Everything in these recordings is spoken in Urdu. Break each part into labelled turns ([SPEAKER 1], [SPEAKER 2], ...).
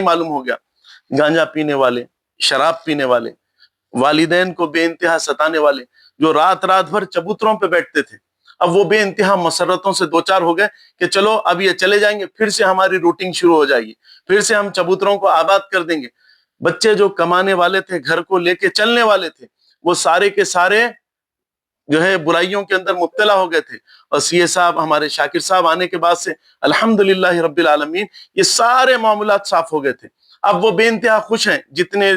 [SPEAKER 1] معلوم ہو گیا، گانجا پینے والے، شراب پینے والے، والدین کو بے انتہا ستانے والے، جو رات رات بھر چبوتروں پہ بیٹھتے تھے، اب وہ بے انتہا مسرتوں سے دوچار ہو گئے کہ چلو اب یہ چلے جائیں گے، پھر سے ہماری روٹین شروع ہو جائے گی، پھر سے ہم چبوتروں کو آباد کر دیں گے۔ بچے جو کمانے والے تھے، گھر کو لے کے چلنے والے تھے، وہ سارے کے سارے جو ہے برائیوں کے اندر مبتلا ہو گئے تھے۔ اور سی اے صاحب، ہمارے شاکر صاحب آنے کے بعد سے الحمدللہ رب العالمین یہ سارے معاملات صاف ہو گئے تھے۔ اب وہ بے انتہا خوش ہیں، جتنے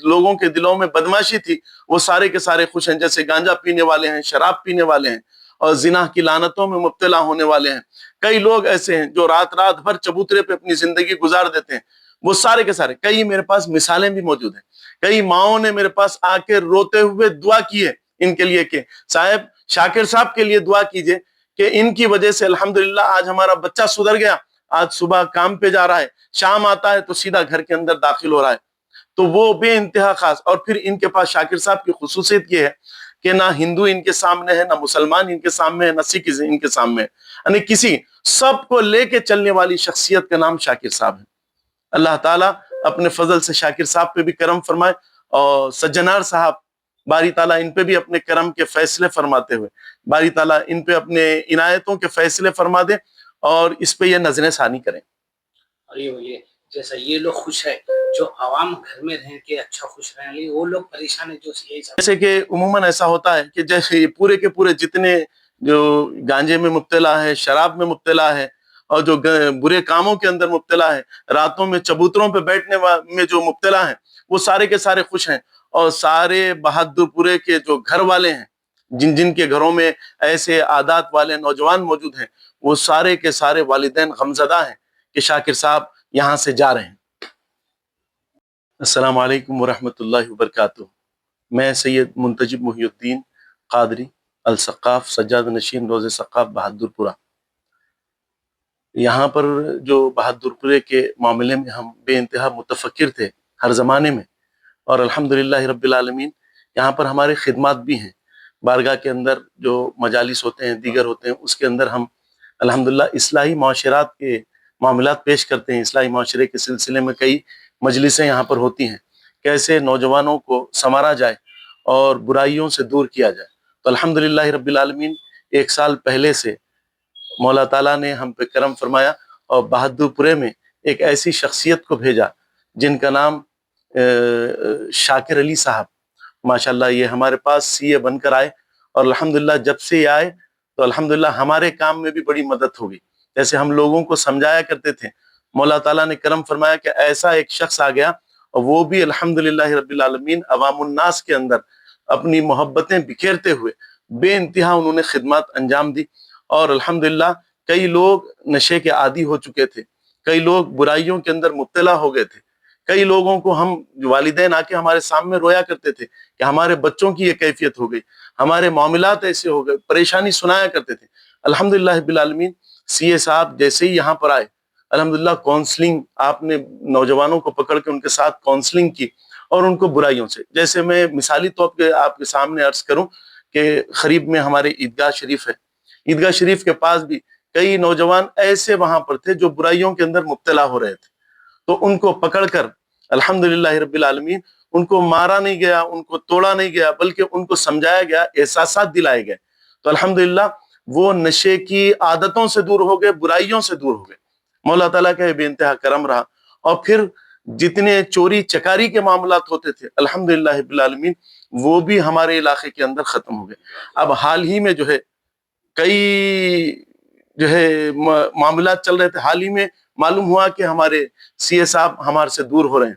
[SPEAKER 1] لوگوں کے دلوں میں بدماشی تھی وہ سارے کے سارے خوش ہیں، جیسے گانجا پینے والے ہیں، شراب پینے والے ہیں اور زنا کی لعنتوں میں مبتلا ہونے والے ہیں۔ کئی لوگ ایسے ہیں جو رات رات بھر چبوترے پہ اپنی زندگی گزار دیتے ہیں، وہ سارے کے سارے، کئی میرے پاس مثالیں بھی موجود ہیں، کئی ماؤں نے میرے پاس آ کے روتے ہوئے دعا کی ہے ان کے لیے کہ صاحب شاکر صاحب کے لیے دعا کیجئے کہ ان کی وجہ سے الحمدللہ آج ہمارا بچہ سدھر گیا، آج صبح کام پہ جا رہا ہے، شام آتا ہے تو سیدھا گھر کے اندر داخل ہو رہا ہے۔ تو وہ بے انتہا خاص، اور پھر ان کے پاس شاکر صاحب کی خصوصیت یہ ہے کہ نہ ہندو ان کے سامنے ہے، نہ مسلمان ان کے سامنے ہے، نہ سکھ ان کے سامنے ہے، یعنی کسی سب کو لے کے چلنے والی شخصیت کا نام شاکر صاحب ہے۔ اللہ تعالیٰ اپنے فضل سے شاکر صاحب پہ بھی کرم فرمائے، اور سجنار صاحب باری تعالیٰ ان پہ بھی اپنے کرم کے فیصلے فرماتے ہوئے باری تعالیٰ ان پہ اپنے عنایتوں کے فیصلے فرما دے اور اس پہ یہ نظر ثانی کریں۔
[SPEAKER 2] اور یہ جیسا یہ لوگ خوش ہے، جو عوام گھر میں رہیں کہ اچھا خوش رہیں، وہ لوگ پریشان ہیں جو یہی سب،
[SPEAKER 1] جیسے کہ عموماً ایسا ہوتا ہے کہ جیسے یہ پورے کے پورے جتنے جو گانجے میں مبتلا ہے، شراب میں مبتلا ہے اور جو برے کاموں کے اندر مبتلا ہے، راتوں میں چبوتروں پہ بیٹھنے میں جو مبتلا ہیں، وہ سارے کے سارے خوش ہیں، اور سارے بہادر پورے کے جو گھر والے ہیں، جن جن کے گھروں میں ایسے عادات والے نوجوان موجود ہیں، وہ سارے کے سارے والدین غمزدہ ہیں کہ شاکر صاحب یہاں سے جا رہے ہیں۔ السلام علیکم ورحمۃ اللہ وبرکاتہ۔ میں سید منتجب محی الدین قادری السقاف، سجاد نشین، روز سقاف، بہادر پورہ۔ یہاں پر جو بہادر پورے کے معاملے میں ہم بے انتہا متفکر تھے ہر زمانے میں، اور الحمدللہ رب العالمین یہاں پر ہمارے خدمات بھی ہیں، بارگاہ کے اندر جو مجالس ہوتے ہیں، دیگر ہوتے ہیں، اس کے اندر ہم الحمدللہ اصلاحی معاشرات کے معاملات پیش کرتے ہیں۔ اصلاحی معاشرے کے سلسلے میں کئی مجلسیں یہاں پر ہوتی ہیں، کیسے نوجوانوں کو سنوارا جائے اور برائیوں سے دور کیا جائے۔ تو الحمدللہ رب العالمین 1 سال پہلے سے مولا تعالیٰ نے ہم پہ کرم فرمایا اور بہادر پورے میں ایک ایسی شخصیت کو بھیجا جن کا نام شاکر علی صاحب، ماشاءاللہ یہ ہمارے پاس سی اے بن کر آئے، اور الحمدللہ جب سے یہ آئے تو الحمدللہ ہمارے کام میں بھی بڑی مدد ہوگی۔ جیسے ہم لوگوں کو سمجھایا کرتے تھے، مولا تعالیٰ نے کرم فرمایا کہ ایسا ایک شخص آ گیا، اور وہ بھی الحمدللہ رب العالمین عوام الناس کے اندر اپنی محبتیں بکھیرتے ہوئے بے انتہا انہوں نے خدمات انجام دی، اور الحمدللہ کئی لوگ نشے کے عادی ہو چکے تھے، کئی لوگ برائیوں کے اندر مبتلا ہو گئے تھے، کئی لوگوں کو ہم والدین آ کے ہمارے سامنے رویا کرتے تھے کہ ہمارے بچوں کی یہ کیفیت ہو گئی، ہمارے معاملات ایسے ہو گئے، پریشانی سنایا کرتے تھے۔ الحمدللہ رب العالمین سی اے صاحب جیسے ہی یہاں پر آئے، الحمدللہ کونسلنگ آپ نے نوجوانوں کو پکڑ کے ان کے ساتھ کونسلنگ کی، اور ان کو برائیوں سے، جیسے میں مثالی طور پہ آپ کے سامنے عرض کروں کہ قریب میں ہمارے عیدگاہ شریف ہے، عیدگاہ شریف کے پاس بھی کئی نوجوان ایسے وہاں پر تھے جو برائیوں کے اندر مبتلا ہو رہے تھے، تو ان کو پکڑ کر الحمدللہ رب العالمین ان کو مارا نہیں گیا، ان کو توڑا نہیں گیا، بلکہ ان کو سمجھایا گیا، احساسات دلائے گئے، تو الحمدللہ وہ نشے کی عادتوں سے دور ہو گئے، برائیوں سے دور ہو گئے۔ مولا تعالیٰ کا بے انتہا کرم رہا، اور پھر جتنے چوری چکاری کے معاملات ہوتے تھے الحمدللہ رب العالمین وہ بھی ہمارے علاقے کے اندر ختم ہو گئے۔ اب حال ہی میں جو ہے کئی جو ہے معاملات چل رہے تھے، حال ہی میں معلوم ہوا کہ ہمارے سی اے صاحب ہمارے سے دور ہو رہے ہیں،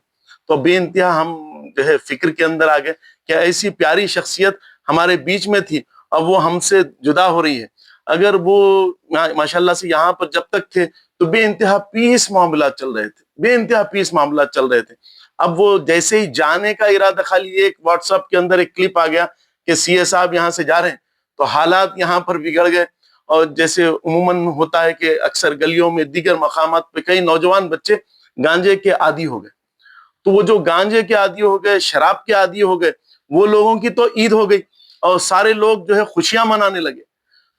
[SPEAKER 1] تو بے انتہا ہم جو ہے فکر کے اندر آ گئے کہ ایسی پیاری شخصیت ہمارے بیچ میں تھی، اب وہ ہم سے جدا ہو رہی ہے۔ اگر وہ ماشاءاللہ سے یہاں پر جب تک تھے تو بے انتہا پیس معاملات چل رہے تھے، بے انتہا پیس معاملات چل رہے تھے، اب وہ جیسے ہی جانے کا ارادہ، خالی ایک واٹس ایپ کے اندر ایک کلپ آ گیا کہ سی اے صاحب یہاں سے جا رہے ہیں، تو حالات یہاں پر بگڑ گئے۔ اور جیسے عموماً ہوتا ہے کہ اکثر گلیوں میں دیگر مقامات پہ کئی نوجوان بچے گانجے کے عادی ہو گئے، تو وہ جو گانجے کے عادی ہو گئے، شراب کے عادی ہو گئے، وہ لوگوں کی تو عید ہو گئی اور سارے لوگ جو ہے خوشیاں منانے لگے۔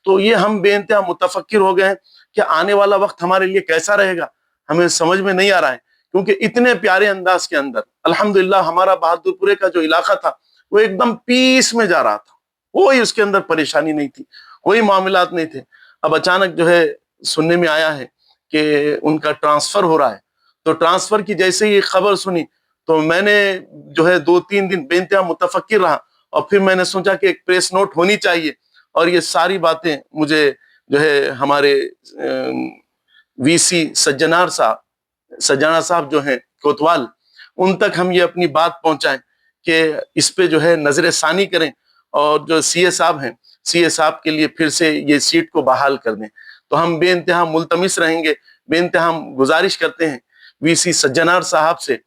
[SPEAKER 1] تو یہ ہم بے انتہا متفکر ہو گئے ہیں کہ آنے والا وقت ہمارے لیے کیسا رہے گا، ہمیں سمجھ میں نہیں آ رہا ہے کیونکہ اتنے پیارے انداز کے اندر الحمدللہ ہمارا بہادرپورے کا جو علاقہ تھا وہ ایک دم پیس میں جا رہا تھا، کوئی اس کے اندر پریشانی نہیں تھی، کوئی معاملات نہیں تھے۔ اب اچانک جو ہے سننے میں آیا ہے کہ ان کا ٹرانسفر ہو رہا ہے، تو ٹرانسفر کی جیسے ہی خبر سنی تو میں نے جو ہے 2-3 دن بے انتہا متفکر رہا، اور پھر میں نے سوچا کہ ایک پریس نوٹ ہونی چاہیے، اور یہ ساری باتیں مجھے جو ہے ہمارے وی سی سجنا صاحب جو ہیں کوتوال، ان تک ہم یہ اپنی بات پہنچائیں کہ اس پہ جو ہے نظر ثانی کریں، اور جو سی اے صاحب ہیں سی اے صاحب کے لیے پھر سے یہ سیٹ کو بحال کر دیں۔ تو ہم بے انتہا ملتمس رہیں گے، بے انتہا ہم گزارش کرتے ہیں وی سی سجنار صاحب سے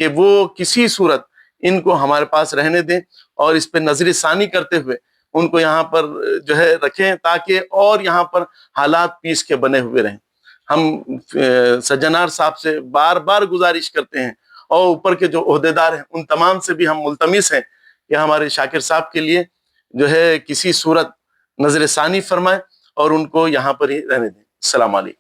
[SPEAKER 1] کہ وہ کسی صورت ان کو ہمارے پاس رہنے دیں، اور اس پہ نظر ثانی کرتے ہوئے ان کو یہاں پر جو ہے رکھیں، تاکہ اور یہاں پر حالات پیس کے بنے ہوئے رہیں۔ ہم سجنار صاحب سے بار بار گزارش کرتے ہیں، اور اوپر کے جو عہدیدار ہیں ان تمام سے بھی ہم ملتمس ہیں کہ ہمارے شاکر صاحب کے لیے جو ہے کسی صورت نظر ثانی فرمائیں اور ان کو یہاں پر ہی رہنے دیں۔ السلام علیکم۔